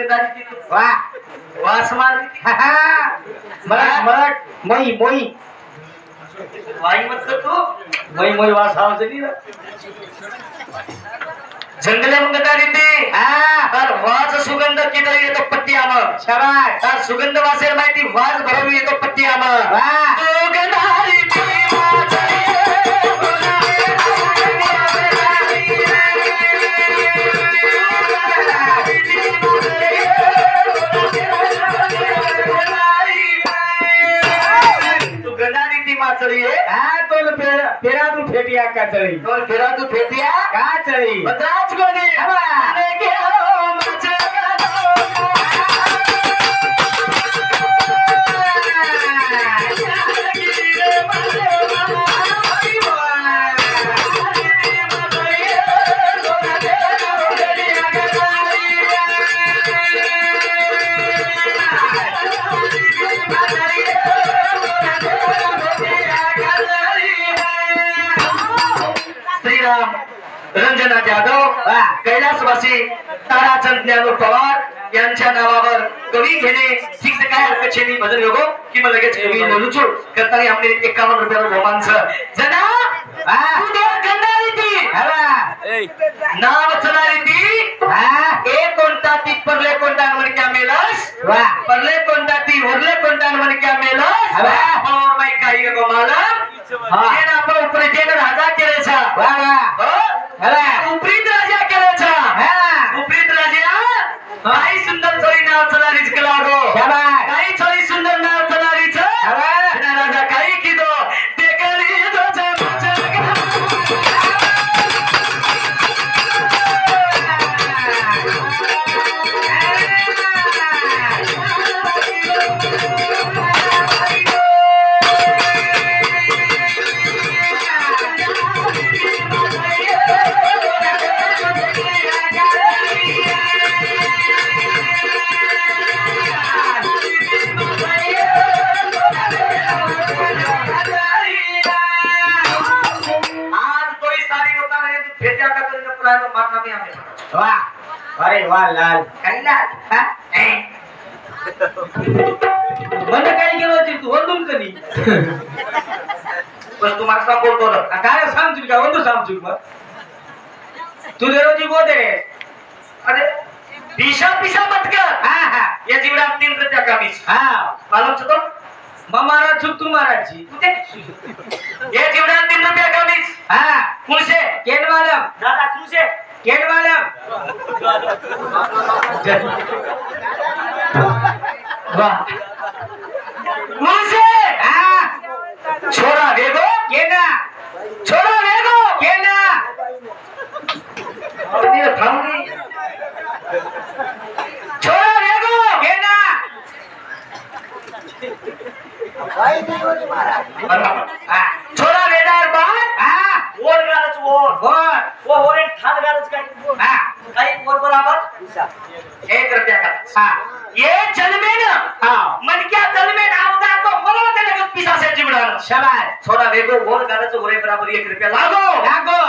गंगारी वा वास मार मळट मोई मोई वाई मत तू मोई मोई वास आवजली ना जंगले मंगतारी ते तर वाज सुगंध किती येतो पट्टी आमर शाबास तर सुगंध वासेल माहिती वाज भरून येतो पट्टी आमर वा गंधारी तू गंधारी ती माचळी आहे तोल पेरा तू फेटिया का चळी तोल फिरा तू फेटिया का चळी बदराज गोदी अरे घेओ मचळा श्रीराम रंजना जाधव कैलासवासी ताराचंद ज्ञानू पवार यांच्या नावावर कवी घेणे ठीक काय हरकत छेनी भजन योगो की मला लगेच कवी नलुचू करताना आपले 51 रुपयावर रोमांच जना उद्या गंधारी ती नाव चलारी ती एक कोणता ती परले कोणता म्हण क्या मेलस परले कोणता ती वरले कोणता म्हण क्या मेलस और माई काही गो मालम जेन आपण उपरीत राजा केलेचा उपरीत राजा केलेचा उपरीत राजा काही सुंदर चोरी नाव चलारीच कलागो काही चोरी सुंदर नाव चलारीच राजा काही किदो ते कली दोचा अरे वाह लाल काही लाल મને કઈ કેવો છે તું વંદુમ કરી बस तू माणसा बोलतो ना આ કારે સામજુ का वंदु सामजू मग तू देरोजी बोले अरे पीछा पीछा मत कर हा ये जीवडा 3 रुपया कमीच हा मालूम छ तो ममारा छु तुम्हाराची ये जीवडा 3 रुपया कमीच हा कुणसे केन मालम दादा कुणसे केन मालम वाह कुणसे हा छोरा वेगो केना छोरा वेगो केना अपनी थांबली छोरा वेगो केना हा छोरा वेदार बाद हा ओर गालच ओर बोल वो ओरे ठाद गालच काय हा काही ओर बराबर 1 रुपया का हा ये जन्मे ना हाँ मन क्या जन्मे ना आवता तो मरो ते लगत पिसा से जिबडान शाबाश छोरा वेगो ओर गालच ओरे बराबर 1 रुपया लागो लागो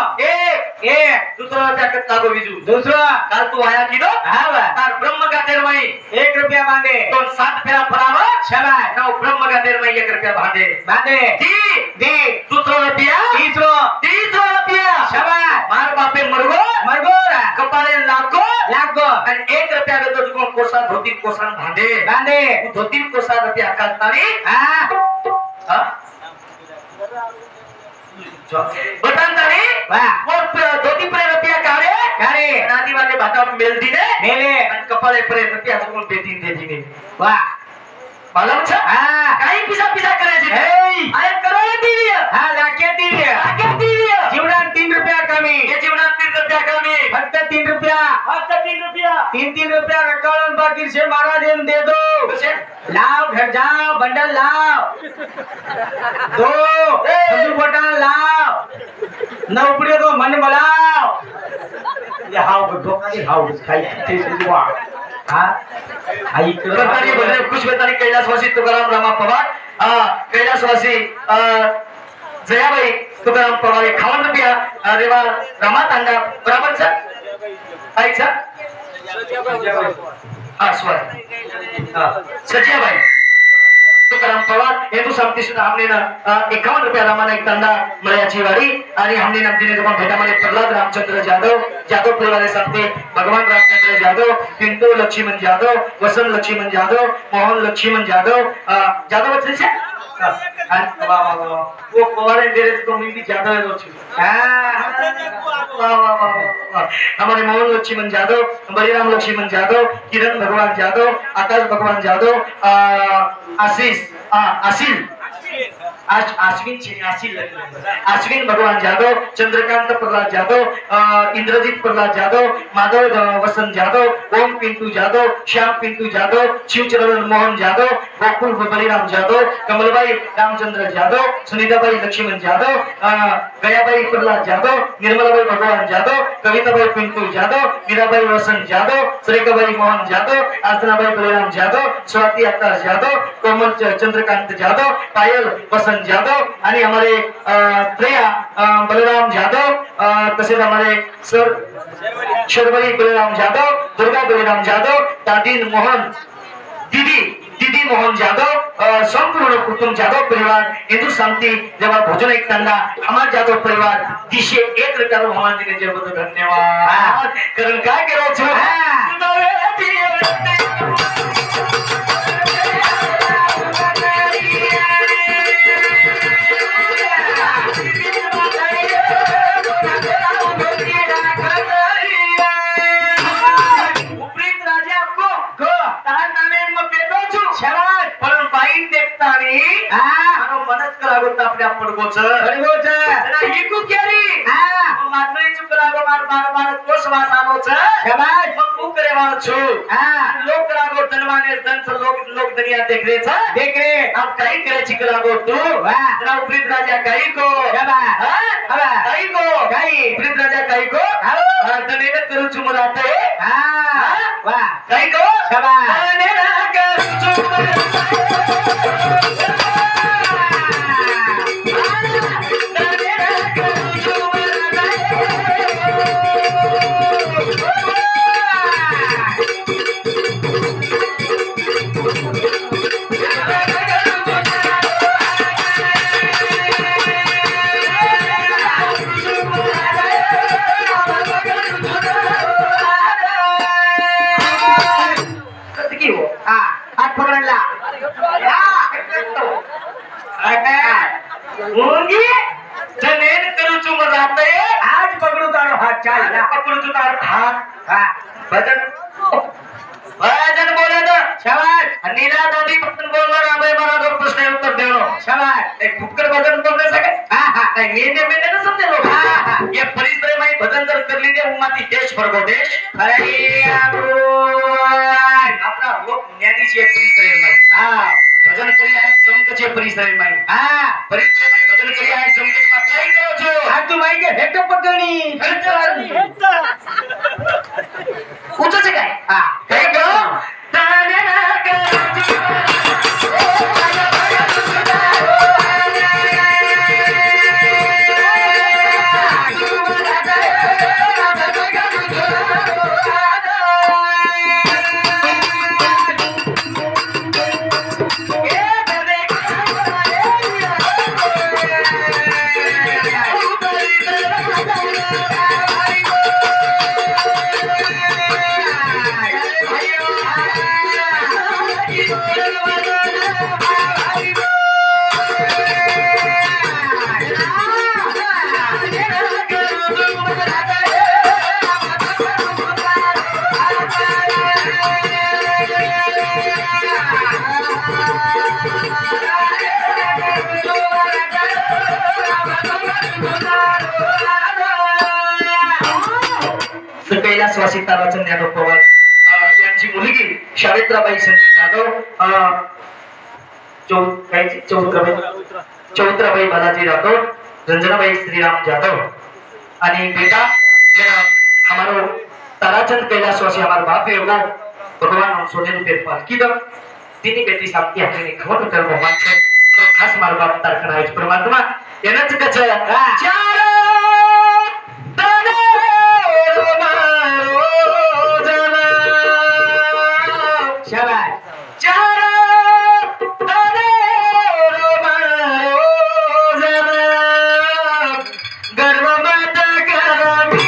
एक दूसरा रुपया कत लागो बिजू दूसरा काल तू आया किदो हाँ बा तार ब्रह्म का तेर मई 1 रुपया बांधे तो 7 फेरा फरावर शाबाश नौ ब्रह्म का तेर मई 1 रुपया बांधे बांधे दी दूसरा रुपया तीसरा रुपया शाबाश मार बापे मरगो मरगोरा कपाळे लागो लागो आणि 1 रुपया देतो जो कोसा धोती कोसान बांधे बांधे धोती कोसा रुपया कालतानी हाँ हां बतांतानी वाह और धोती पर रुपया काढे काढे नादी वाले भाता मेल दिने मेले आणि कपाळे पर रुपया जो बेटीन दे दिने वाह मालूम छ हाँ काही पिसा करायची ए अरे करो ये दिली हाँ लाखे दिली आगे दिली जीवनात 3 रुपया कमी ये जीवनात 3 रुपया कमी फक्त 3 रुपया फक्त 3 रुपया 3 रुपया रखवालन बाकी से महाराज एम दे दो कसे लाओ घर जाओ बंडल लाओ दो संजू बटन लाओ नौकरी तो मन बलाओ ये हाउ धोखा दे हाउ खाई ते से हुआ हां आई करतानी बोलले खुश बेतानी कैलासवासी तुकाराम रामा पवार कैलासवासी जयाबाई तुकाराम पवार 51 रुपया रेवा रामा तांडा बराबर सर आई सर हाँ स्वर सचिया भाई तुकाराम पवार हेतु सांगते सुद्धा हमने ना 51 रुपयाला मला एक तंडा मळ्याची वाडी आणि हमने ना दिने जमा भेटामध्ये प्रल्हाद रामचंद्र जाधव परिवार सांगते भगवान रामचंद्र जाधव पिंटू लक्ष्मण जाधव वसंत लक्ष्मण जाधव मोहन लक्ष्मण जाधव बच्चन से वाह वाह वाह वो पवार है मेरे तो मैं भी जाधव है दोस्त वाह वाह वाह हमारे मोहन लक्ष्मण जाधव बलिराम लक्ष्मण जाधव किरण भगवान जाधव आकाश भगवान जाधव आशीष अश्विन भगवान जाधव चंद्रकांत प्रहलाद जाधव इंद्रजीत प्रहलाद जाधव माधव वसंत जाधव ओम पिंटू जाधव श्याम पिंटू जाधव शिवचरण मोहन जाधव गोकुल बलिराम जाधव कमलबाई रामचंद्र जाधव सुनीताबाई लक्ष्मण जाधव गयाबाई प्रहलाद जाधव निर्मलाबाई भगवान जाधव कविताबाई पिंटू जाधव मीराबाई वसंत जाधव सुरेखाबाई मोहन जाधव आसनाबाई बलिराम जाधव स्वाति आकाश जाधव कोमल चंद्रकांत जाधव पायल वसंत जाधव आणि हमारे प्रिया बलराम जाधव तसेच हमारे सर शर्वरी बलराम जाधव दुर्गा बलराम जाधव दादीन मोहन दीदी मोहन जाधव संपूर्ण कुटुंब जाधव परिवार हिंदू शांति जेव्हा भोजन एक तंडा हमार जाधव परिवार दिशे एक रुपया भगवान दिने जबरदस्त धन्यवाद कारण काय करायचं आपल्या पडगोच इकू केली मात्र चुकलागो मार मार मार कोस वासानोच खबाज मग करे वाळछु लोक लागो तनमाने तनच लोक दुनिया देख रे अब काही करे चिकलागो तू जरा उपरीत राजा काही को काही को काही उपरीत राजा काही को तने करू छु मराते वाह काही को खबाज तने ना करू छु आज पकड़ू तारो हाथ चाल पकड़ू तो तारो हाथ भजन बोले तो शाबाश नीला दादी भजन बोलना रामे बराबर प्रश्न उत्तर देनो शाबाश एक फुक्कर भजन बोल नहीं सके हां मैंने ना समझे लोग ये परिश्रम में भजन जर कर लीजिए उम्मती देश भर देश अरे अपना लोक ज्ञानी से परिश्रम में भजन करी आहे चमकचे परिश्रम में परिश्रम में भजन करी आहे चमकचे काय करो छो आ तू माई के हेट पकड़ी उचचे काय काय करो ताने ना कर कैलासवासी ताराचंद यादव पवार यांची मुलगी शावित्राबाई संजय जाधव चौत्राबाई बालाजी राठौर रंजनाबाई श्रीराम जाधव आणि बेटा हमारो ताराचंद कैलासवासी हमारा बाप है वो भगवान हम सोने पे पालकी दो तीन बेटी साथी अपने खबर कर भगवान से तो खास मार बाप तारकना है परमात्मा येनच कच चार तने मारो जना शाबाश चार तारे रोमारो जब गर्व मत करमी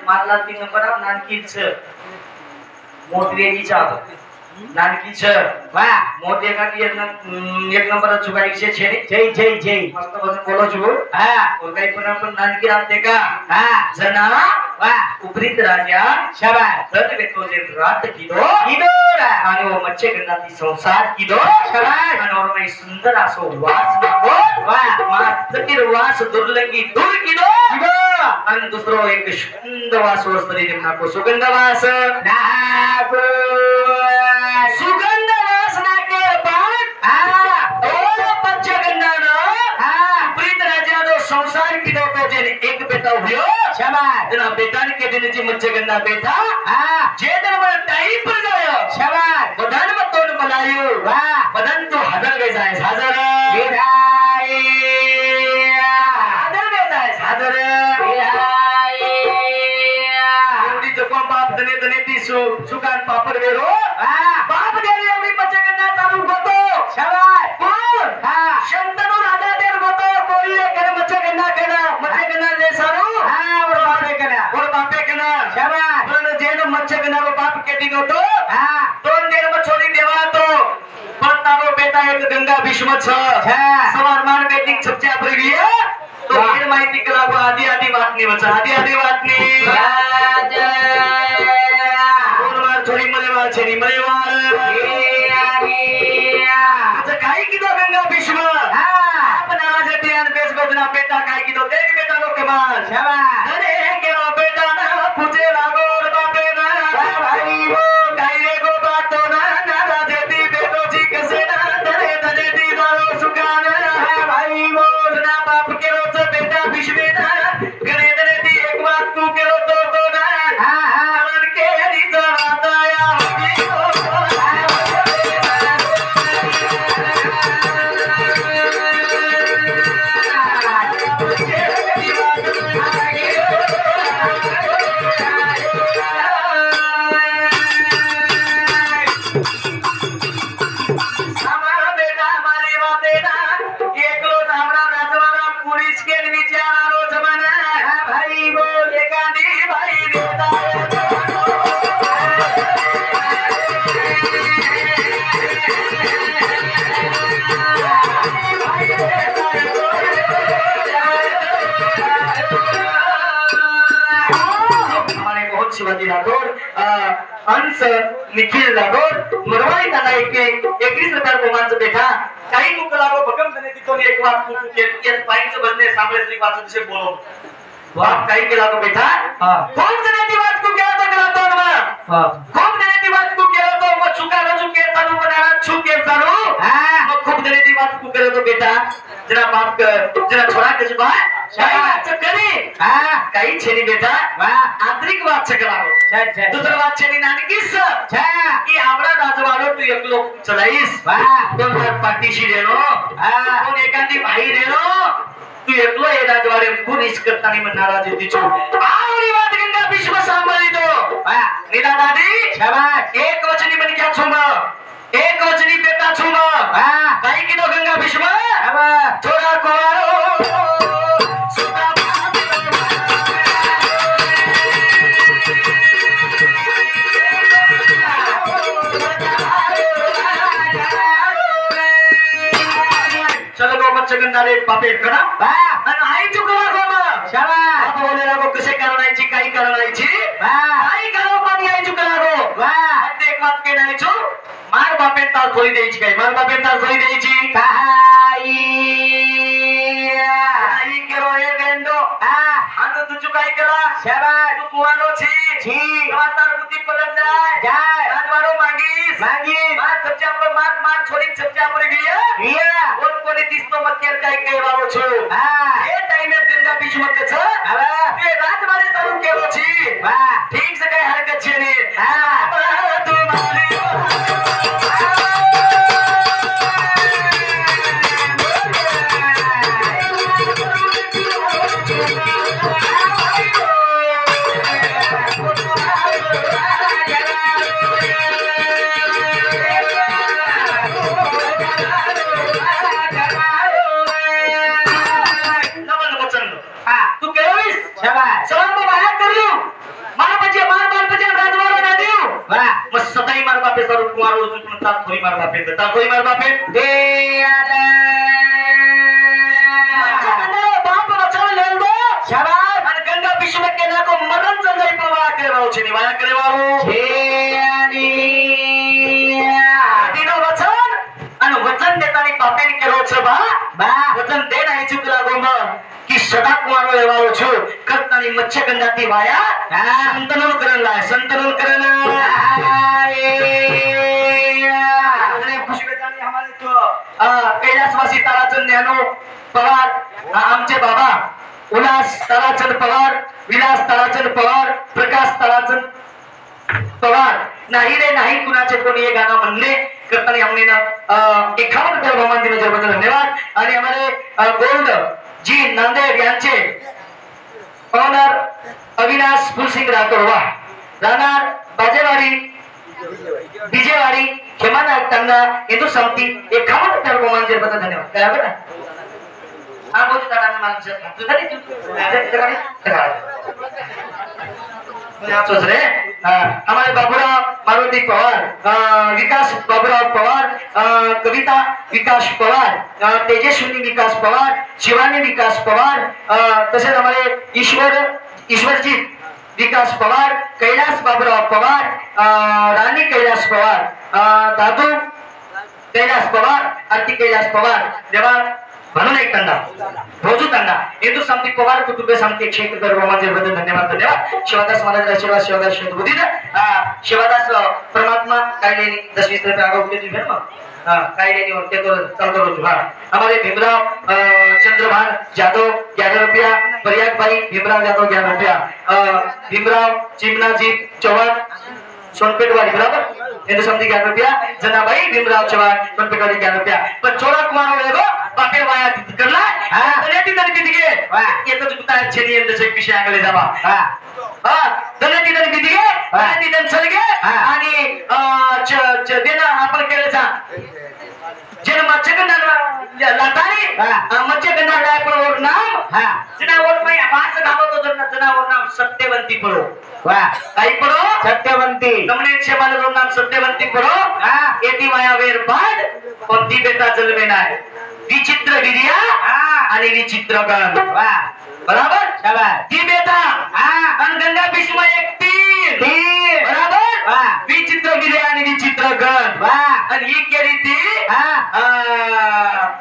मारला 3 नंबर नानकीच मोठवेलीचा नानकीच वा मोठे गाडी एक नंबर चुकाईचे छे जय जय जय मस्त बस बोलो छु हां और काही पण आपण नानकी आपते का हां जना वा उपरीत राजा शाबाश रत बेतो जे रात किदो आणि वो मच्छे गंधाती संसार किदो शाबाश आणि और मैं सुंदर असो वास नको वा मात्र वास दुर्लंगी दूर किदो आणि दुसरो एक सुंदर वास वस्तरी नको सुगंध वास नागो सुगंध वास नाके पाठ ओ पंचगंधानो प्रीत राजा दो संसार किदो तो जे एक बेटा हुयो शाबाश जना बेटा के दिन जी पंचगंधा बेटा जे दिन मला टाइम पर जायो शाबाश बदन मत तोड़ बनायो वाह बदन तो हजर गए जाए हजर विधाई हजर गए जाए हजर विधाई एवढी जपा बाप दने दने ती सुकान पापड वेरो बाप देरी एवढी पंचगंधा चालू होतो शाबाश कोण शंतनु राजा देर होतो कोरी करे पंचगंधा केला पंचगंधा ले सारू और बापे कना शाबाश पण जेनो पंचगंधा रो बाप केटी होतो दोन देर में छोड़ी देवा तो पण तारो बेटा एक गंगा भीष्म छ सवार मान बेटी छपच्या प्रवीय तो हे माहिती कला को आधी आधी वाटणी वचा आधी आधी वाटणी दोन मार छोड़ी मलेवार छेनी मलेवार अच्छा काही किदो गंगा भीष्म आपण बेटा काय की तो देख बेटा लो कमाल शाबाश अरे केरो बेटा ना पूछे लागो बापे ना भाई वो काय रे गो बातो ना ना देती बेटो जी कसे ना तरे तरे दी दारो सुकान भाई वो ना बाप केरो तो बेटा विश्वे ना करे तरे दी एक बात तू केरो तो ना हाँ मन के नी जवाता या होगी शिवाजी राठोड अंश निखिल राठोड मरवाई त्यांना एक 21 रुपया गोमांचं बेटा काही कुक लागो भकम तने तिथून एक वाट कुक के पाईंचं बनले सामने श्री वाचन से बोलो बाप काही केला तो बेटा कोण तने ती वाट कुक केला तो करा तो ना कोण तने ती वाट कुक केला तो मग चुका न चुके चालू बनाना चुके चालू मग खूप तने ती वाट कुक केला तो बेटा जरा बाप जरा छोरा कजबा शाबाश चकरी काही छेनी बेटा आंतरिक वाद चकलाओ दुसरा वाद छेनी नानकीस की आवडा राजवाडो तू एकलो चलाईस दोन पाठीशी रेनो दोन एखादी भाई रेनो तू एकलो हे राजवाडे पुनिस करतानी म्हणणारा जे तिचो आवडी वाद गंगा विश्व सांभाळितो निदा दादी शाबाश एक वचनी मन क्या छुम एक वचनी बेटा छुम काही की तो गंगा विश्व छोरा कोवारो चलो गो बच्चे गंडारे बापे करा आणि आई चुकला गो मग शाबाश आप बोले लागो कसे करणायची काही करणायची काही करो पण आई चुकला गो एक बात के नाही छो मार बापे तार थोडी द्यायची काही मार बापे तार थोडी द्यायची काही आई केरो हे गेंदो हात तुझू काय केला शाबाश तू कुवारो छी तार बुद्धी पलट जाय राजवाडो मागीस मार सबच्या पर मार छोडी सबच्या पर गिया कोण कोणी दिसतो मत केर काय काय वारो छो हे टाइम गंगा बीच मत कछ ते राजवाडे चालू केलो छी ठीक से काय हरकत छे ने तुम्हारी सताई मार बापे सर कुमारो जुटन ता थोड़ी मार बापे दे आदा बाप वचन ले दो शाबाश आणि गंगा विश्व के ना को मरण चंद्र प्रवाह करे वाळो छे निवाया करे वाळो छे आणि दिनो वचन आणि वचन देतानी बापेने केलो छ बा वचन दे नाही चुकला गो म की सदा कुमारो लेवाळो छु करतानी मच्छे गंगाती वाया संतनन करन कैलासवासी ताराचंद ज्ञानो पवार आमचे बाबा उल्हास ताराचंद पवार विलास ताराचंद पवार प्रकाश ताराचंद पवार नाही रे नाही कुणाचे कोणी हे गाणं म्हणले करताना हमने ना 51 रुपये बहुमान दिल्याबद्दल धन्यवाद आणि हमारे गोल्ड जी नांदेड यांचे ऑनर अविनाश फुलसिंग राठोड राहणार बाजेवाडी विजयवाडी खेमाना त्यांना हिंदू समिती 51 रुपये बहुमान दिल्याबद्दल धन्यवाद काय बरं हा बोल तारा माणसं तू तरी रे हमारे बाबूराव मारुति पवार विकास बाबूराव पवार कविता विकास पवार तेजस्विनी विकास पवार शिवानी विकास पवार तसेच हमारे ईश्वरजीत विकास पवार कैलास बाबूराव पवार रानी कैलास पवार दादू कैलास पवार आरती कैलास पवार देवा म्हणून एक तंडा रोजू तंडा हेतू सांगते पवार कुटुंबे सांगते क्षेत्र रोमांचबद्दल धन्यवाद धन्यवाद शिवदास महाराज आशीर्वाद शिवदास शतबुद्धि शिवदास परमात्मा काय लेनी 10-20 रुपये आगे उठे तुझे ना काय लेनी होते तो चल करो जुहा हमारे भीमराव चंद्रभान जादव 11 रुपया प्रयाग भाई भीमराव जादव 11 रुपया भीमराव चिमनाजी चौहान सोनपेट वाली बराबर हिंदू समझी 11 रुपया जनाबाई भीमराव चौहान सोनपेट वाली 11 रुपया पर चोरा कुमार वाले बापेर वाया करला दलेती दन बिदिगे ये तो जुता छेनी अंदर से विषय आगले जावा दलेती दन बिदिगे दलेती दन चलगे आणि देना आपण केलेचा जन मच्छगंडा लातारी मच्छगंडा पण नाम जनावर मै वाच गावतो जनावर नाम सत्यवंती पडो काही पडो सत्यवंती तमने छेमाल नाम सत्यवंती पडो येती माया वेर बाद कोणती बेटा जन्मे नाही विचित्र विद्या आणि विचित्र गण बराबर ती बेटा आणि गंगा भीष्म एक तीन बराबर विचित्र विद्या आणि विचित्र गण आणि ही केली ती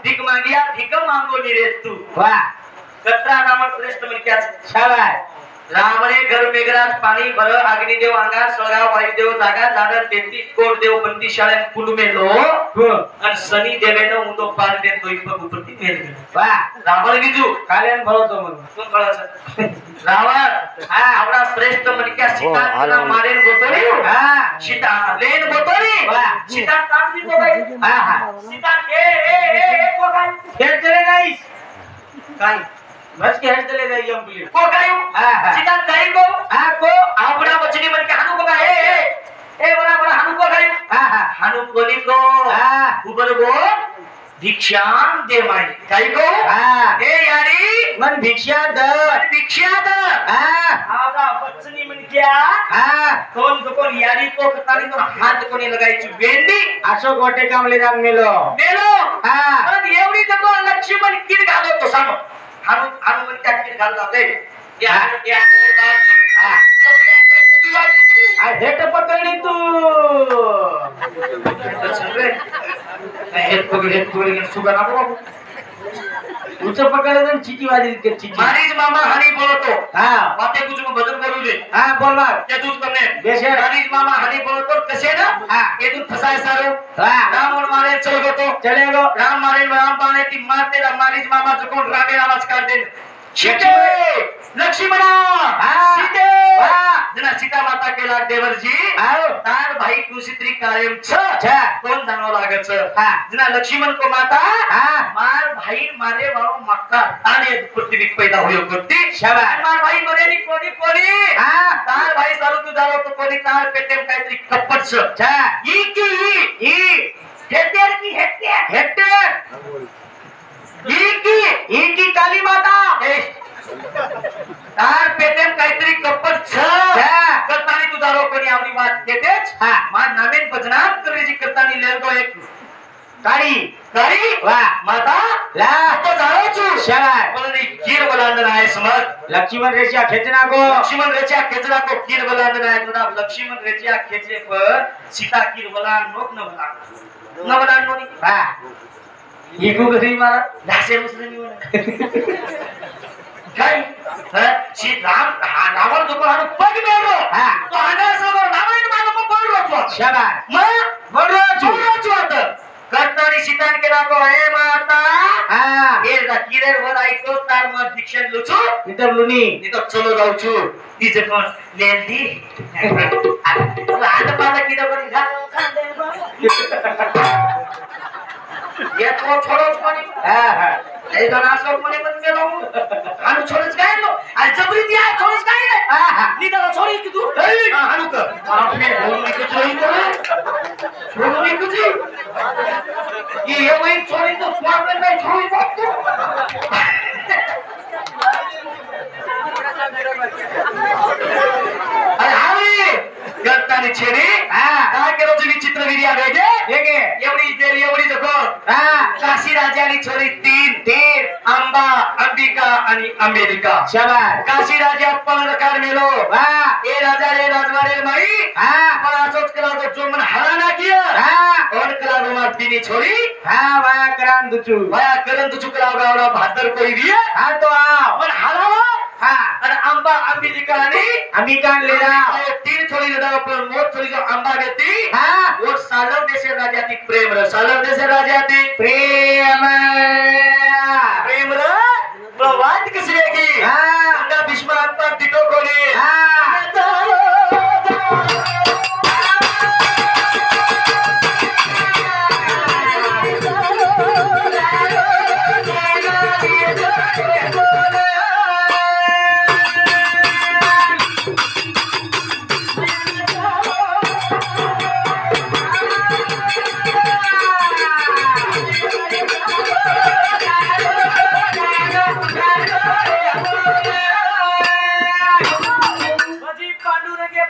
भीक मागिया भीक मागो निरे तू कचरा नाम श्रेष्ठ मिळक्याच शाबाय रामने घर मेघराज पाणी भर अग्निदेव अंगार सळगाव वायुदेव जागा झाडर 33 कोट देव बंदी शाळेत कुल मेलो आणि सनी देवेनो उदो पार दे तोई बघू प्रति मेल वाह रावण विजू काल्यान भरतो म्हणून कोण कळायचं रावण आपला श्रेष्ठ मणक्या सीता मारेन गोतोरी सीता लेन गोतोरी सीता कापली तो बाई सीता ए को काय खेळ चले नाही काय बस के हेड चले गए यम पुलिस को गायो सीता काई को आपड़ा बचनी मन के हानु को का ए बड़ा हानु को गायो हानु कोली को ऊपर को भिक्षाम दे माई काई को ए यारी मन भिक्षा द आपड़ा बचनी मन क्या कौन यारी को कतारी को हाथ कोनी लगाई छु बेंडी अशोक गोटे कामले राम मेलो आणि एवढी तो लक्ष्मण किर घालो तो सांग हानु मन क्या किर घाल जाते या हेट पकडली तू हेट पकडली सुगा ना बाबू उच पकडलं चिटी वाजली के चिटी मारीज मामा हनी बोलतो बाते कुछ में भजन करू दे बोल ना ते तूच करने बेशे मारीज मामा हनी बोलतो कसे ना ये तू फसाय सारो राम और मारे चलेगो राम मारे राम पाने ती मारते मारीज मामा जो कोण रामे आवाज काढ दे सीते लक्ष्मणा सीते जना सीता माता केला देवरजी तार भाई कुसित्री कायम छ कोण जानो लागच जना लक्ष्मण को माता मार भाई मारे वाओ मक्का ताने पृथ्वी पैदा होयो करती शाबाश मार भाई मरेनी कोणी तार भाई सारू तू जालो तो कोणी तार पेटेम काहीतरी कपट छ ई हेटेर की हेटेर की काली माता तार पेटेम काहीतरी कपट छ करतानी तू दारो कोणी आवडी वाट देतेच मा नामेन बजनात करेजी करतानी लेलतो एक गाडी वा माता ला तो जारो छु शाबाश बोलनी कीर बलांदन आहे समज लक्ष्मण रेषा खेचना को कीर बलांदन आहे तुदा लक्ष्मण रेषा खेचे पर सीता कीर बलांद नोक न बलांद नोनी इगो गरी मारा लासे मुस्लिम होना काय सी रावण जो पण पग मेलो तो आना समोर रावण मानो पडलो तो शाबाश म पडलो छु आता करतानी सीतान केला को हे माता ए किरे वर आइतो तार म दीक्षण लुछु नितर लुनी नितर चलो जाऊ छु तिचे कोण लेंदी आता पाता किदा पण ये तो छोड़ो कोनी ए जना सब मने मन में लो हानु छोड़स काय लो आज जबरी दिया छोड़स काय रे नी तो छोड़ी कि तू हानु का आपने बोलने को छोड़ी छोड़ने कुछ ये वही छोड़ी तो स्वाद में छोड़ी मत अरे हावी करतानी छेडी काय केलो जी विचित्र विद्या वेगे एवढी जको काशी राजानी छोरी तीन अंबा अंबिका आणि अमेरिका शाबास काशी राजा पणकार मेलो वाह ए राजा रे राजवाड़े माई हाँ पर असोच कला को जो मन हराना किया हाँ और कला को मार तीनी छोरी हाँ वाह करान दुचू वाया करन तुझु कला गावड़ा भादर कोई भी है हाँ तो आओ मन हरावा हाँ और अंबा अंबिका आणि अमिकान ले रहा ये तीन छोरी ने दाव पर मोर छोरी जो अंबा देती हाँ वो सालव देशे राजाती प्रेम र सालव देशे राजाती प्रेम प्रेम र प्रवाद किसने की हाँ गंगा भीष्म अंबा टिको कोणी हाँ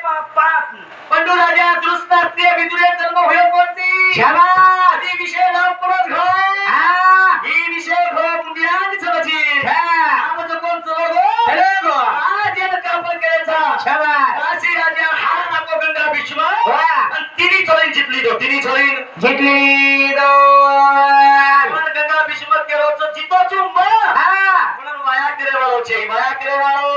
पंडू राजा दृष्टांतीय विदुरे जन्म होय कोणती शाबास आदी विषय नाव परत घो हाँ ही विषय घो मुंडियान छबजी हाँ आपण कोण चलो चलो गो आज येन कापण करायचा शाबास काशी राजा हा नको गंगा भीष्म वाह आणि तिनी छोरीन जितली दो तिनी छोरीन जितली दो पण गंगा भीष्म केलो तो जितो चुंब हाँ म्हणून वाया करे वाळो छे वाया करे वाळो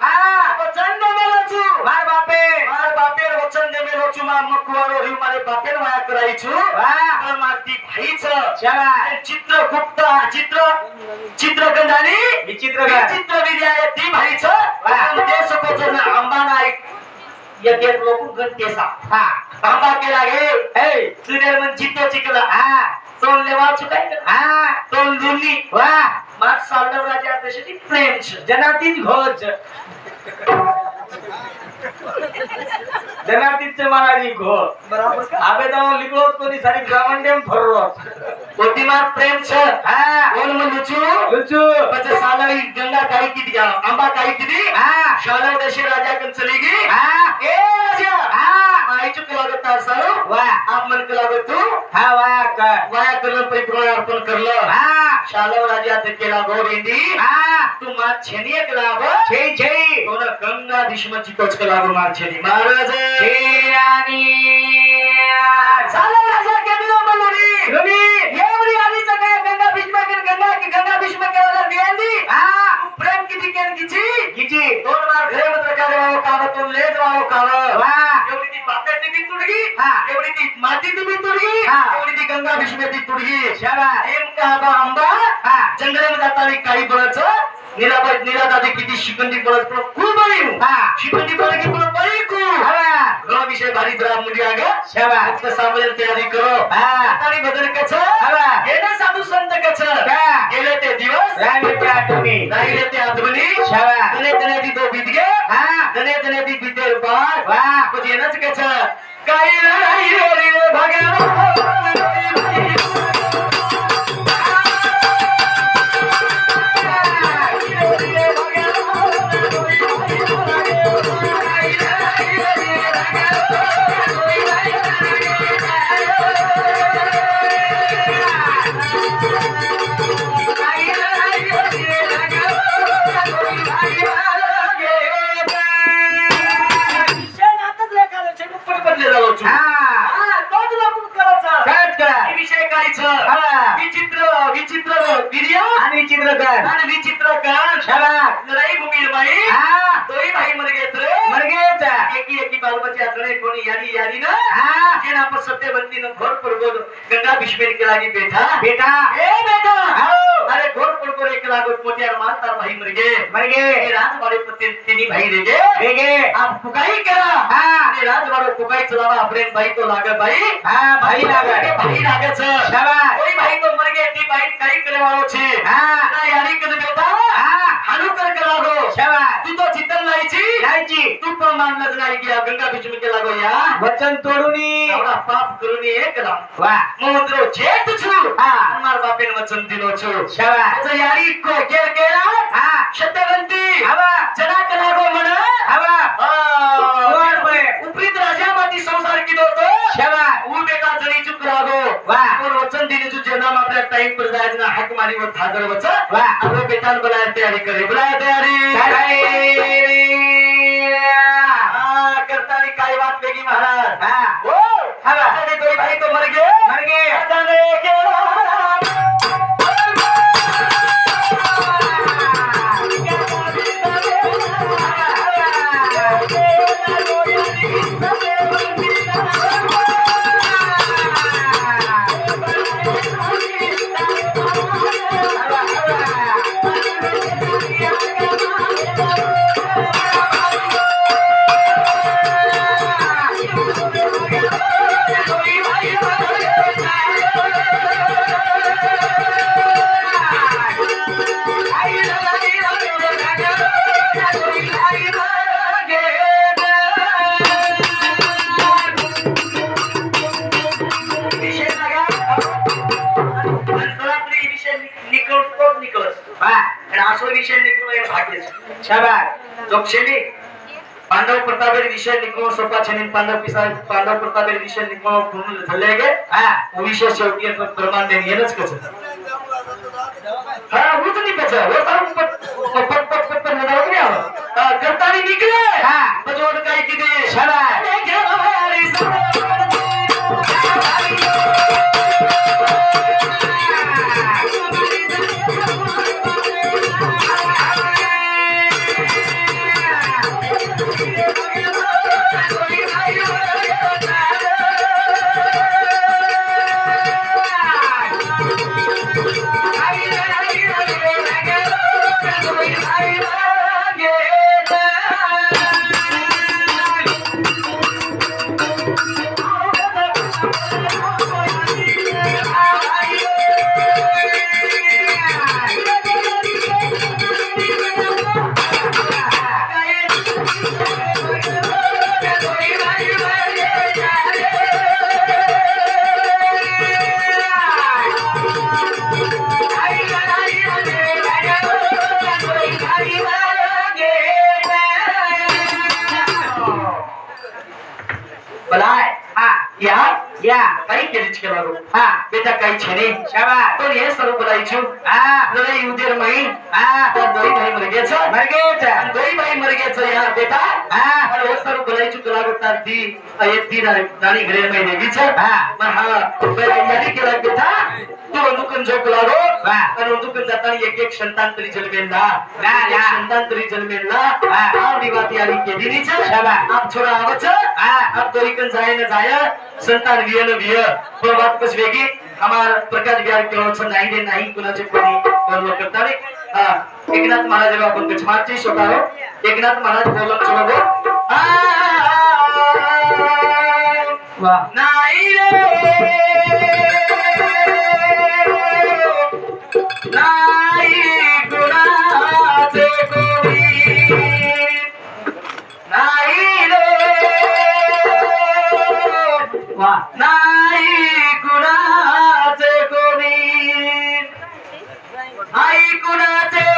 हाँ वचन देमेलो छु मार बापे मार बापेर वचन देमेलो छु मा मकुवारो रिउ मारे बापेर वाया कराई छु वाह पण मारती भाई छ शाबास चित्रगुप्त चित्रगंधानी विचित्र का चित्र विद्या ती भाई छ वाह. देश को जो अंबाना एक लोक गंतेसा हाँ अंबा के लागे ए सिरियल मन जितो चिकला हाँ तोन लेवा छु काय हाँ तोन दुनी वाह मात सालव राजा देशाची प्रेम छ जनातीच घोच जनातीच महाराजी घो बराबर आबे तो लिखलो कोनी सारी ग्रामंडेम फररो पोतीमा प्रेम छ हाँ कोण मन लुचू लुचू पचे सालव गंगा काही की दिया अंबा काही की दी हाँ शालव देश राजा कन चली गई हाँ ए राजा हाँ आई चुक लागत तार सारो वाह आप मन के लागत तू हाँ वाह कर वाया करलं परिपूर्ण अर्पण करलं हाँ शालव राजा ते केला गोविंदी हाँ तू मार छेनिये केला गो छे छे तो ना गंगा भीष्मची कोच केला गो मार छेनी महाराज छेरानी शालव राजा के दिलो मलोनी रुनी एवढी आली सगळ्या गंगा भीष्म के गंगा भीष्म केला वेंदी हाँ प्रेम किती केन किची गिची दोन मार घरे मत का देवाओ कावतून ले जाओ काव वाह एवढी ती पापेटी बी तुडगी हाँ. एवढी ती माती बी तुडगी हाँ. एवढी ती गंगा भीष्म ती तुडगी शाबास नेम का बा अंबा हाँ जंगलात जाताना काही बळच निरा दादी किती शिकंडी बळच पण खूप बळी हाँ शिकंडी बळ की पण बळी खूप हवा गण विषय भारी जरा मुली आगे शाबास फक्त सामने तयारी करो हाँ आणि बदल कच हवा गेले साधू संत कच क्या गेले ते दिवस राणी क्या तुम्ही राहिले ते आठवणी शाबास तने तने ती दो बीत गे हाँ तने तने ती बीतेर बाद वाह कुछ येनच कच काही लढाई रे भगवान विचित्रकर आणि विचित्रकर शाबास लढाई भूमी बाई हाँ तोही भाई मर गेत रे मर गए एकी बालबच्चे आतणे कोणी यारी ना हाँ जेना पर सत्यवंती न घोर पडगो गंगा भीष्मेर के लागी बेटा बेटा ए बेटा आओ अरे घोर पडगो एक लागो मोटियार मार तार भाई मर गए ए राजवाड़े पति तिनी भाई रे गे आप फुकाई करा हाँ ए राजवाड़ो फुकाई चलावा अपने भाई तो लागे भाई हाँ भाई लागे के भाई लागे छ शाबास कोई भाई तो मर गए ती भाई काई करे वालो छे हाँ ना यारी कर बेटा हाँ हानु कर लागो शाबास तू तो चितन लाईची जायची तू पण मानलंच नाही की गंगा भीष्म के लागो या वचन तोडूनी एवढा पाप करून एकला वाह मंत्रो जेठ छु हाँ मार बापेन वचन दिलो छु शाबास तो यारी को केर केला हाँ सत्यवंती हवा जना कलागो मन हवा वर पळे उपरीत राजा माती संसार की दोतो शाबास उ बेटा जरी चुक लागो वाह और वचन दिले छु जेना टाइम पर जाए ना हक मारी वो थादर बच्चा वाह अब बेतान बुलाए तैयारी करे बुलाए तैयारी करता नहीं काय बात बेगी महाराज हाँ ओ हमारे कोई भाई तो मर गए जाने के पांडव प्रतापेर विषय निकलो सोपा छेनी पांडव प्रतापेर विषय निकलो पूर्ण झाले गे वो विषय शेवटी प्रमाण देणे येनच कच हां वो तो नहीं कच वो तर पट नदावत नाही आव करतानी निकले हां बजोड काय किती शाबास या काही केलीच केला रो हां बेटा काही छेने शाबास तो ये सर्व बोलायचो हां जरा युदेर माई हां तो दोई भाई मर गए दोई भाई मर गए या बेटा हां और वो सर्व बोलायचो तुला गोता दी अयती राणी घरे में देवी छ हां पण हां बेटा यादी केला बेटा तो दुकन जो बोलारो आणि दुकन जाताना एक संतान तरी जन्मेला ना संतान तरी जन्मेला हां विवाह तयारी केली छ शाबास आप छोरा आवच हां अब दोईकन जाय न जाय संतान विय पण बात कस वेगी हमार प्रकाश बिहार केवळ नाही कुणाचे कोणी बोललो करता रे एकनाथ महाराज आपण कचमारची स्वतः एकनाथ महाराज बोलत चलो वाह नाही रे नाही गुणाचे कोणी नाही रे वाह नाही गुणाचे कोणी आई गुणाचे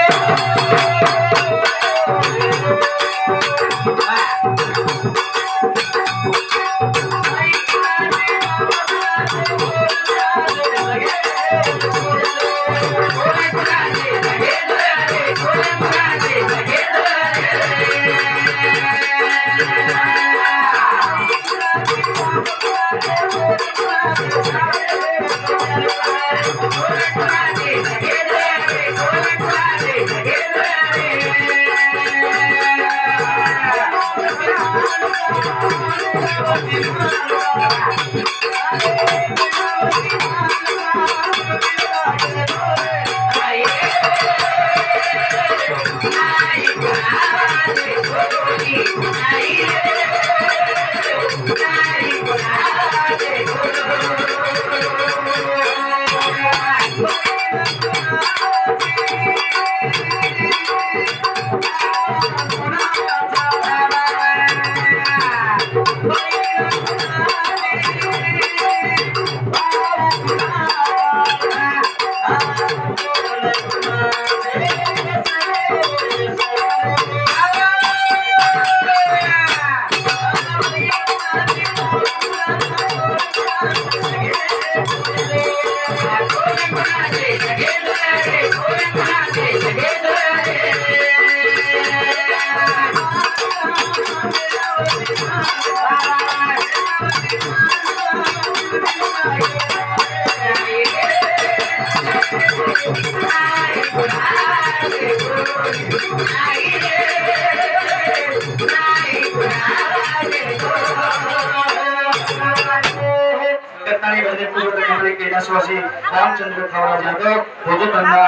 रामचंद्र खवरा जाधव भोजतांना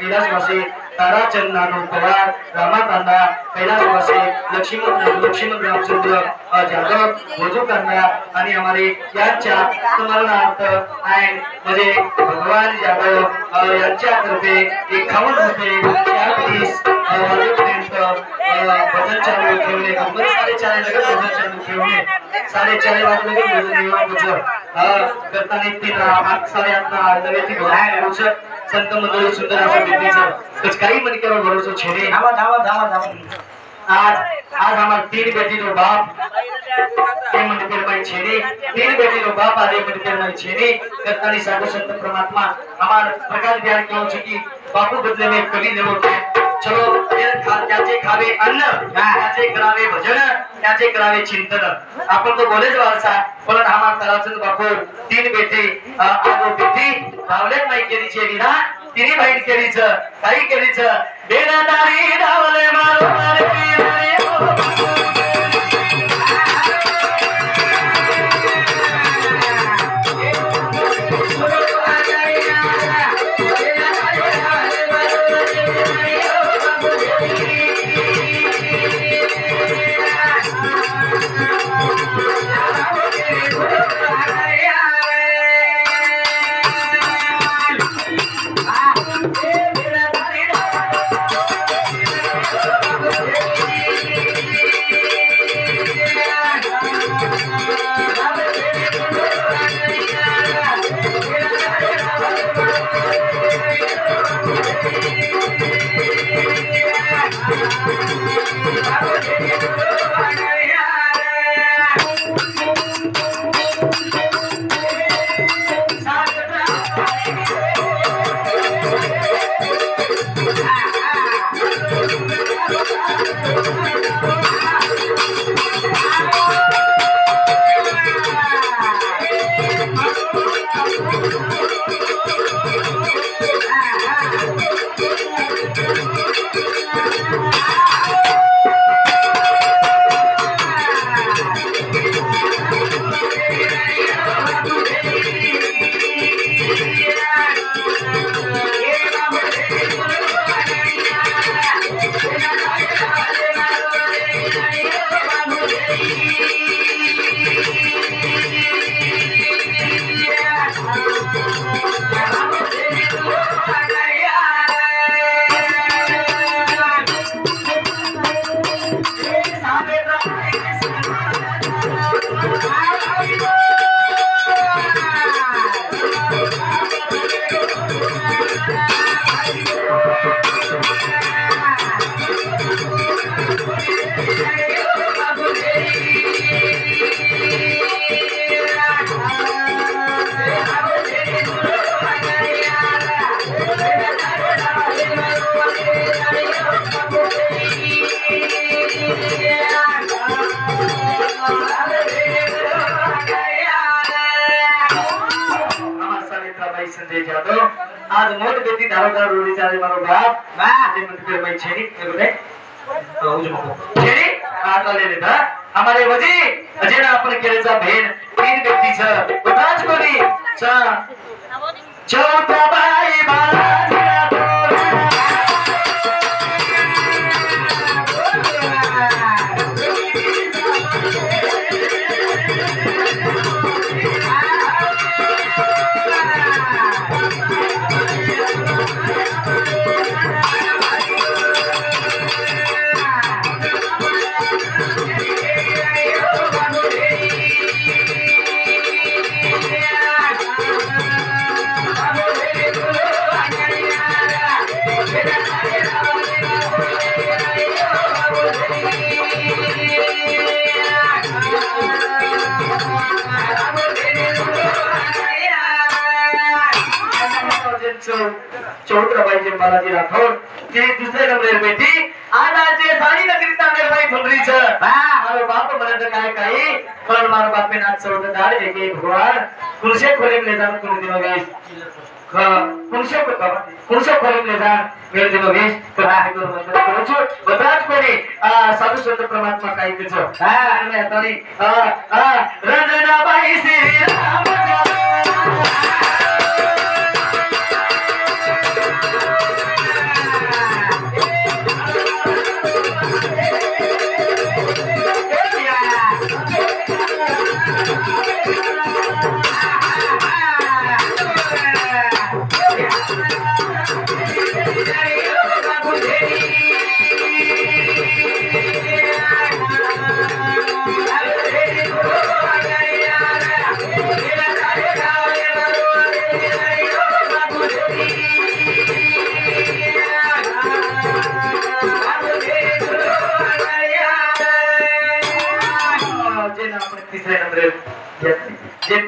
कैलासवासी ताराचंद नानू पवार रामातांना कैलासवासी लक्ष्मण रामचंद्र जाधव भोजतांना आणि हमारे यांच्या स्मरणार्थ आणि म्हणजे भगवान जाधव यांच्यातर्फे 51 रुपये 40 वाजेपर्यंत भजन चालू ठेवणे कंपनी 4:30 लगेच भजन चालू ठेवणे 4:30 वाजता लगेच भजन निवांत करताना 3 8:30 नवेती बाहेर होचं संत मंडळी सुंदर असं भेटीचं कच काही मणकेवर भरोसा छेने धावा आज हमार 3 बेटी नो बाप ते मंदिर में छेने 3 बेटी नो बाप आदे मंदिर में छेने करतानी साधु संत परमात्मा हमार प्रकाश बिहार क्यों की बापू बदले में कवि ने बोलते चलो त्याचे खावे अन्न त्याचे करावे भजन त्याचे करावे चिंतन आपण तो बोलेच वारसा पण हमार ताराचंद बापू 3 बेटी आगो बेटी रावले माई केलीचे विना तिने बाईट केलीच काही केलीच बेनादारी रावले मारो संजय जाधव आज मोट बेटी धारोदार रोडी चाले मारो बाप ते मंदिर में छेड़ी बोले छेड़ी आता ले लेता हमारे वजी अजेना आपण केलेचा भेद 3 व्यक्तीचं उताच कोणी चौथा बाई बालाजीला चौधराबाई जी बालाजी राठौर ते दुसरे नंबर बेटी आनाचे साडी नगरीता निर्भय फुलरीच मारो बाप म्हणत काय काही पण मारो बापे नाच चौधदार एक भगवान कुलशे खोलेम ले जाण कोण दिनोवेश कुलशे खोलेम ले जाण वेळ दिनोवेश तर आहे तो म्हणतो बदराज कोणी साधू संत परमात्मा काही तिचं आणि आता रंजनाबाई श्री राम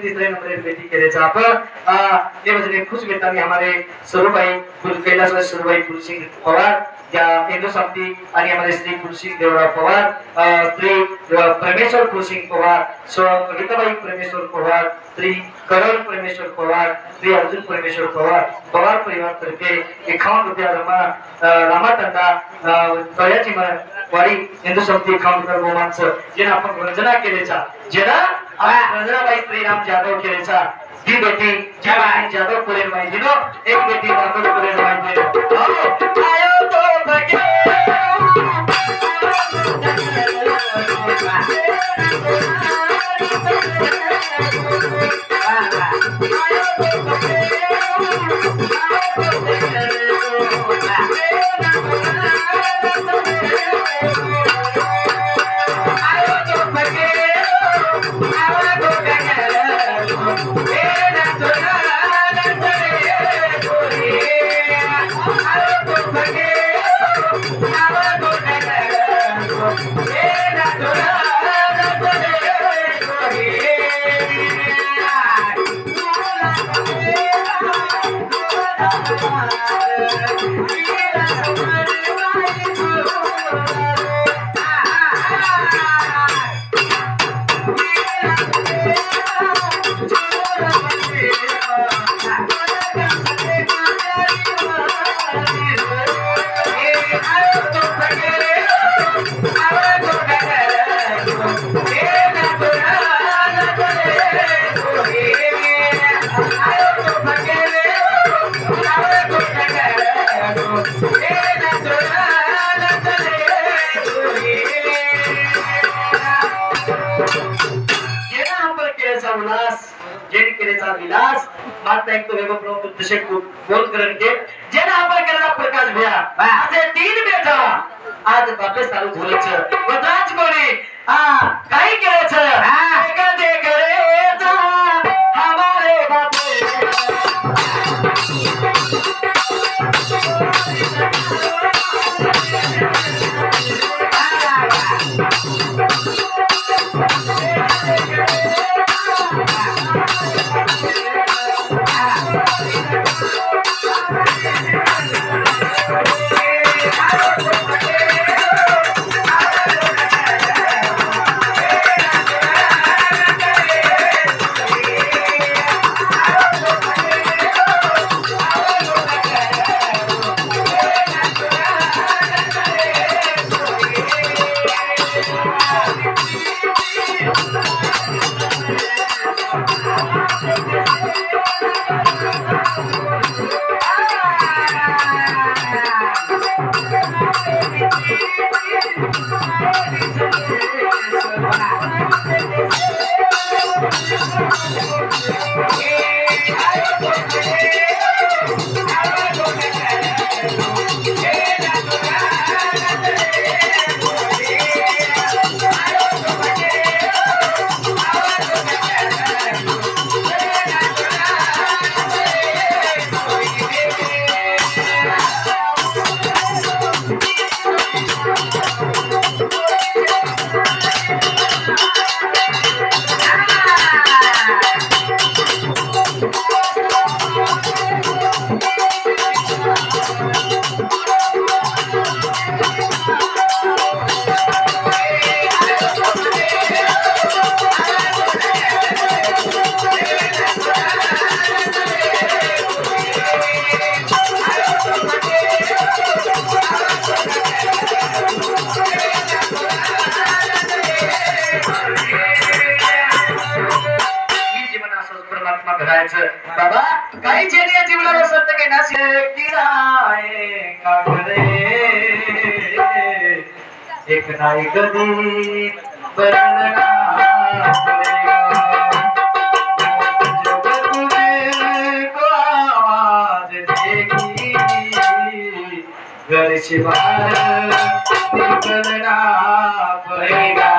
तीसरे नंबर बेटी के रेचा पर ये वजह खुश बेटा भी हमारे स्वरूपभाई कैलाश स्वरूपभाई कुलसिंह पवार या हिंदू समिति आणि हमारे श्री कुलसिंह देवराव पवार श्री परमेश्वर कुलसिंह पवार गीताबाई परमेश्वर पवार श्री करण परमेश्वर पवार श्री अर्जुन परमेश्वर पवार पवार परिवार तर्फे 51 रुपया रामा तंडा तळ्याची वाडी हिंदू समिती 51 रुपया बहुमानचं जेना आपण वंदना केलेचा जेना रंजनाबाई श्रीराम जाधव केलेचा दी बेटी जाधव पुरेल माहिती नो एक बेटी जाधव पुरेल माहिती आयो तो भगे विलास माता एक तो वेगो प्रभु दशक को बोल करन के जेना आपण केला प्रकाश भैया आज 3 बेटा आज वापस चालू झालं छ वदाच कोणी काही केलं छ कदे करे जा हमारे बापे बाबा काही जेने जीवनाला सत्य काही नसे किराए कागरे एक नाही कधी बनना पडेगा जब तुझको आवाज देगी गणेश बाल निकलना पड़ेगा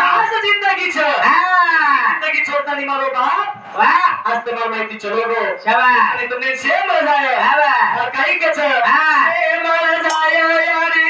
आज जिंदगी छ जिंदगी छोड़ता नहीं मारो बाप वाह आज तुम्हारी माहिती चलोगो शाबाश अरे तुमने से मजा आया शाबाश और कहीं के छ से मजा आया यारी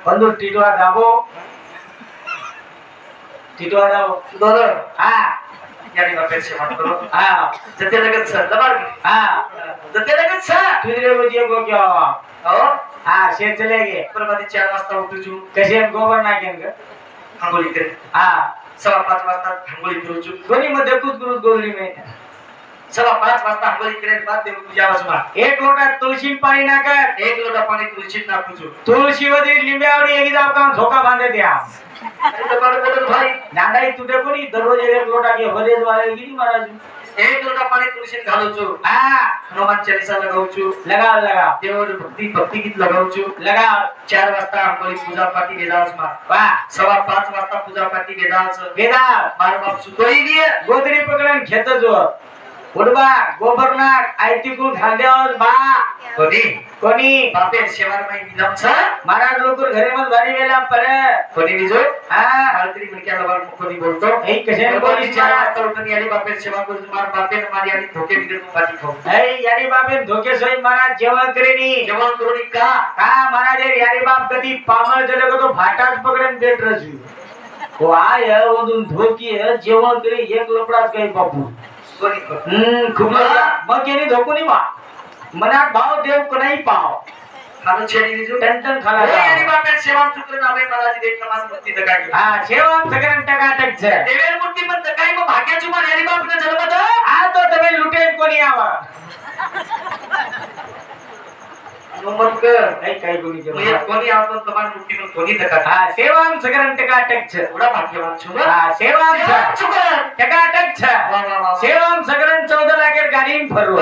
बंधु टीटवा दाबो दोनों यानी बापेर से मत करो जते लगत सर दबार जते लगत सर तुझे बजिए को क्या हो शेर चलेगे प्रभाती 4 वाजता उठूचू कसे हम गोबर नाकेन का अंगोली करे 5:15 वाजता अंगोली करूचू दोन्ही मध्ये कुदकुरुत गोरली में 5:15 वाजता अंगोली करे बाद देव पूजा वाजमा एक लोटा तुळशी पाणी नाकर 1 लोटा पाणी तुळशीत नाखूचू तुळशीवरी लिंब्यावरी एक जाव काम झोका बांधे द्या अरे बाळ बोलत भाई नांदाई तुटे कोणी दररोज एक लोटा के हरेज वाले गिरी महाराज 1 लोटा पाणी तुळशीत घालूचू हनुमान चालीसा लगाऊचू लगा देव भक्ती गीत लगाऊचू लगा 4 वाजता अंगोली पूजा पाठी बेदास मा वाह 5:15 वाजता पूजा पाठी बेदास वेदा मार बाप सुतोई दिए गोदरी पकडन खेत जो उडबा गोबरनाक आयतीकून घालद्यावर बा कोणी बापे शेवार माई निजाम छ महाराज लोकर घरे मत भारी वेला पडे कोणी निजो मालतरी मिलक्या लवर कोणी बोलतो ए कशे कोणी चारा तळतनी आली बापे सेवा करू मार बापे मारी आणि धोके बिगर बाटी खाऊ ए यारी बापे धोके सोई महाराज जेवण करूनी का महाराज यारी बाप कधी पामळ जले तो भाटाच पकडन बेट रजू हो आय वदून धोकी जेवण करी एक लपडाच काही बापू खूप मग केली धोकुनी वा मनात भाव देव कोणाही पाव खानो छेडी निजू टन खाला यारी बापे सेवा चुकले नामे मलाजी देख नमाज मुक्ती तकाई सेवा सगळं टकाटक छे देवेर मूर्ती पण तकाई मग भाग्याची मन यारी बापने जन्मत तो તમે लुटेन कोणी आवा नमक काही कोणी कोणी आवतो तुम्हाला मुक्ती पण कोणी तकाई सेवाम सगळं टकाटक छे एवढा भाग्यवान छु सेवाम चुकन टकाटक छे सेवाम सगळं 14 लाखेर गाडीन फरलो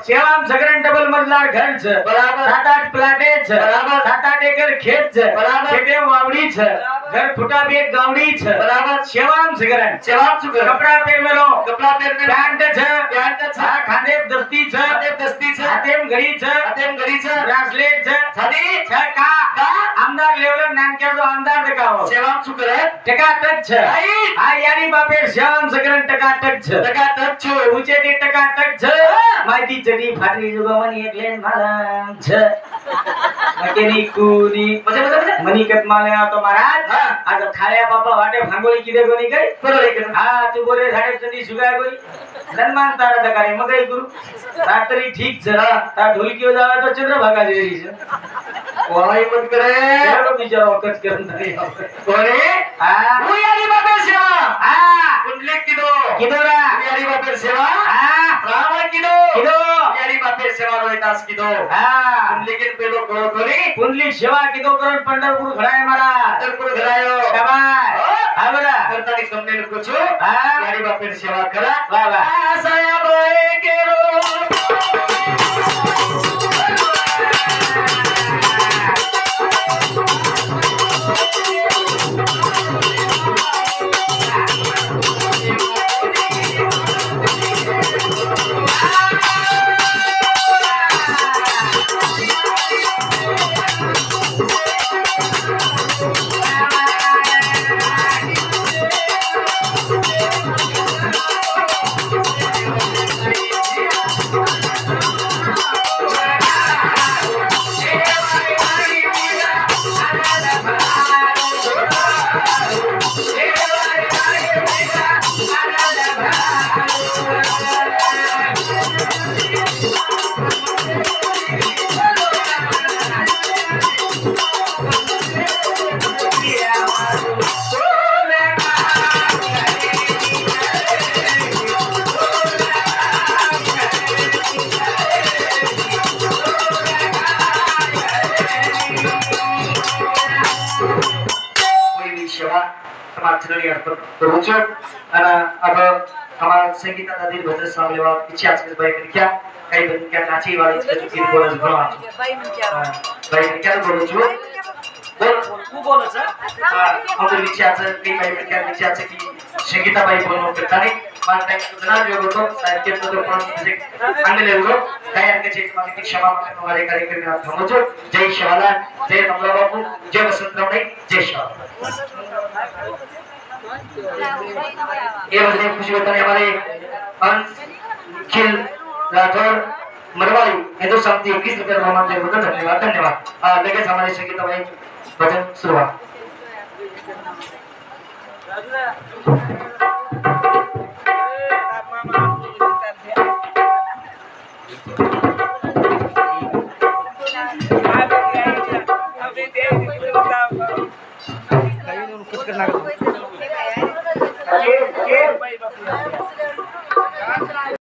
सेवाम सगळं डबल मजलार घर छे 7-8 प्लाटे छे 7-8 एकर खेत छे खेते वावडी छे घर फुटा भी एक गावड़ी छ बराबर सेवाम सिगरन सेवाम सुगर कपड़ा पेर मेलो कपड़ा पेर में पैंट छ पैंट छ खाने दस्ती छ खाने दस्ती छ हातेम घडी छ हातेम घडी छ ब्रेसलेट छ छदी छ का का आमदार लेवल नानक्या जो आमदार देखाओ सेवाम सुगर टकाटक छ आई हा यारी बापे सेवाम सिगरन टकाटक छ टकाटक छ ऊंचे ते टकाटक छ माहिती चडी फाटली जुगामनी एक लेन माला छ मकेनिक कुनी मजे मनिकत माले तो महाराज आज खाया बापा वाटे भांगोली किदे कोनी गई बरोबर हा तू बोले साडे चंदी सुगा कोई लनमान तारा दकारे मगई गुरु रात्री ठीक छ ता ढोलकी जावा तो चंद्रभागा जेरी छ वाई मत करे चलो बिचारो कच करन नाही कोणी हा वो यारी बापे सेवा हा कुंडले किदो किदोरा यारी बापे सेवा हा रावण किदो किदो यारी बापे सेवा रोहितास किदो हा कुंडले पेलो करो कोणी कुंडली सेवा किदो करून पंढरपूर घडाय मारा पंढरपूर घरायो शाबाश हा बरा करतानी समने नको छु हा यारी बापे सेवा करा वाह वाह आसाया बोए केरो चलनी अर्पण करू छु અને अब हमारा संगीत दादी भजन सामने वाला पीछे आज के भाई क्या कई बन क्या नाची वाली इसके जो गीत बोल रहा भाई क्या बोल छु बोल तू बोल सर हम तो पीछे आज कई भाई क्या पीछे आज की संगीता भाई बोलनो करता नहीं मान टाइम जना जो तो शायद के तो म्यूजिक अंडे ले लो तैयार के चीज माने की क्षमा माने हमारे कार्यक्रम में आप समझो जय शिवाला जय कमला बापू जय वसंतराव नहीं जय शिवाला ये बजने खुशी होता है हमारे अंश खिल राठौर मरवाड़ी हिंदू शांति 21 रुपये मोहम्मद जी बहुत धन्यवाद धन्यवाद लेकिन हमारे संगीत भाई भजन शुरुआत कुछ करना